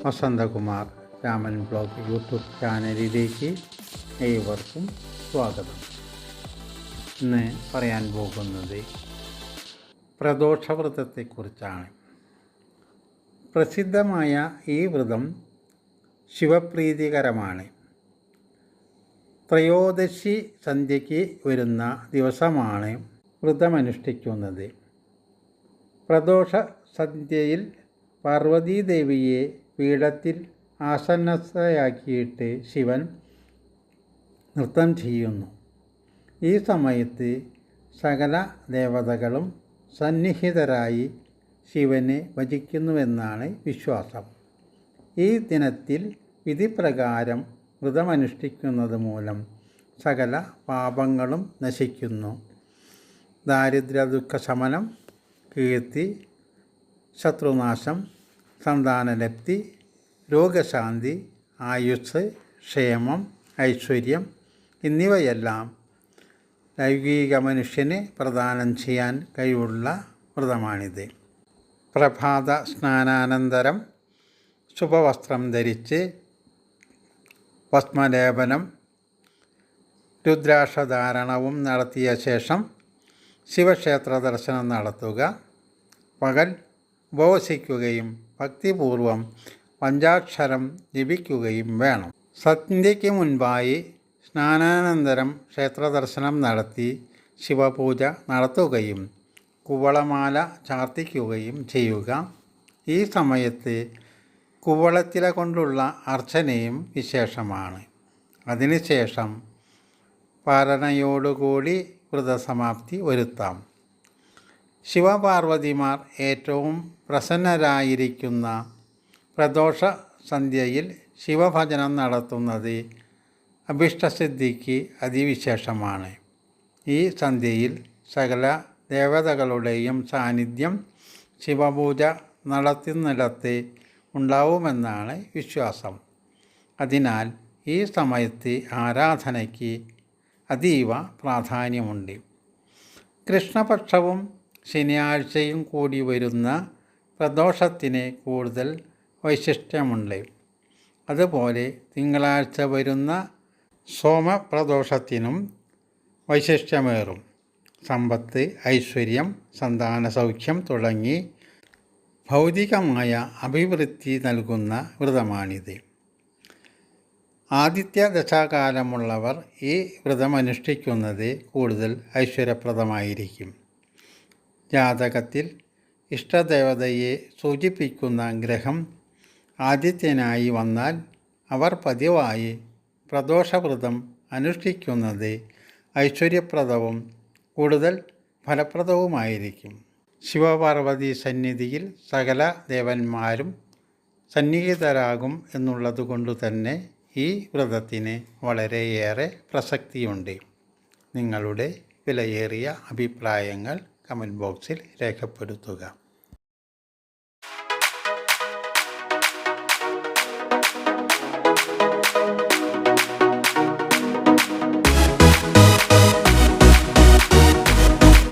Vasanthakumar Raman blog YouTube ചാനലിലേക്ക് ഏവർക്കും സ്വാഗതം. ഇന്ന് പറയാൻ പോകുന്നത് പ്രദോഷവ്രതത്തെക്കുറിച്ചാണ്. പ്രസിദ്ധമായ ഈ വ്രതം ശിവപ്രീതികരമാണ്. ത്രയോദശി സന്ധ്യയ്ക്ക് വരുന്ന ദിവസമാണ് വ്രതമനുഷ്ഠിക്കുന്നത്. പ്രദോഷ സന്ധ്യയിൽ പാർവതീദേവിയെ പീഠത്തിൽ ആസന്നസ്ഥയാക്കിയിട്ട് ശിവൻ നൃത്തം ചെയ്യുന്നു. ഈ സമയത്ത് സകല ദേവതകളും സന്നിഹിതരായി ശിവനെ ഭജിക്കുന്നുവെന്നാണ് വിശ്വാസം. ഈ ദിനത്തിൽ വിധിപ്രകാരം വ്രതമനുഷ്ഠിക്കുന്നത് മൂലം സകല പാപങ്ങളും നശിക്കുന്നു. ദാരിദ്ര്യ ദുഃഖശമനം, കീർത്തി, ശത്രുനാശം, സന്താനലബ്ധി, രോഗശാന്തി, ആയുസ്സ്, ക്ഷേമം, ഐശ്വര്യം എന്നിവയെല്ലാം ലൗകിക മനുഷ്യന് പ്രദാനം ചെയ്യാൻ കഴിവുള്ള വ്രതമാണിത്. പ്രഭാത സ്നാനാനന്തരം ശുഭവസ്ത്രം ധരിച്ച് ഭസ്മലേപനം രുദ്രാക്ഷധാരണവും നടത്തിയ ശേഷം ശിവക്ഷേത്ര ദർശനം നടത്തുക. പകൽ ഉപവസിക്കുകയും ഭക്തിപൂർവം പഞ്ചാക്ഷരം ജപിക്കുകയും വേണം. സന്ധ്യയ്ക്ക് മുൻപായി സ്നാനാനന്തരം ക്ഷേത്രദർശനം നടത്തി ശിവപൂജ നടത്തുകയും കുവളമാല ചാർത്തിക്കുകയും ചെയ്യുക. ഈ സമയത്ത് കുവളത്തില കൊണ്ടുള്ള അർച്ചനയും വിശേഷമാണ്. അതിനുശേഷം പാരണയോടുകൂടി വ്രതസമാപ്തി വരുത്താം. ശിവപാർവതിമാർ ഏറ്റവും പ്രസന്നരായിരിക്കുന്ന പ്രദോഷ സന്ധ്യയിൽ ശിവഭജനം നടത്തുന്നത് അഭിഷ്ടസിദ്ധിക്ക് അതിവിശേഷമാണ്. ഈ സന്ധ്യയിൽ സകല ദേവതകളുടെയും സാന്നിധ്യം ശിവപൂജ നടത്തുന്നിടത്ത് ഉണ്ടാവുമെന്നാണ് വിശ്വാസം. അതിനാൽ ഈ സമയത്ത് ആരാധനയ്ക്ക് അതീവ പ്രാധാന്യമുണ്ട്. കൃഷ്ണപക്ഷവും ശനിയാഴ്ചയും കൂടി വരുന്ന പ്രദോഷത്തിന് കൂടുതൽ വൈശിഷ്ട്യമുണ്ട്. അതുപോലെ തിങ്കളാഴ്ച വരുന്ന സോമപ്രദോഷത്തിനും വൈശിഷ്ട്യമേറും. സമ്പത്ത്, ഐശ്വര്യം, സന്താന സൗഖ്യം തുടങ്ങി ഭൗതികമായ അഭിവൃദ്ധി നൽകുന്ന വ്രതമാണിത്. ആദിത്യ ദശാകാലമുള്ളവർ ഈ വ്രതമനുഷ്ഠിക്കുന്നത് കൂടുതൽ ഐശ്വര്യപ്രദമായിരിക്കും. ജാതകത്തിൽ ഇഷ്ടദേവതയെ സൂചിപ്പിക്കുന്ന ഗ്രഹം ആദിത്യനായി വന്നാൽ അവർ പതിവായി പ്രദോഷവ്രതം അനുഷ്ഠിക്കുന്നത് ഐശ്വര്യപ്രദവും കൂടുതൽ ഫലപ്രദവുമായിരിക്കും. ശിവപാർവതി സന്നിധിയിൽ സകല ദേവന്മാരും സന്നിഹിതരാകും എന്നുള്ളതുകൊണ്ട് തന്നെ ഈ വ്രതത്തിന് വളരെയേറെ പ്രസക്തിയുണ്ട്. നിങ്ങളുടെ വിലയേറിയ അഭിപ്രായങ്ങൾ കമൻറ്റ് ബോക്സിൽ രേഖപ്പെടുത്തുക.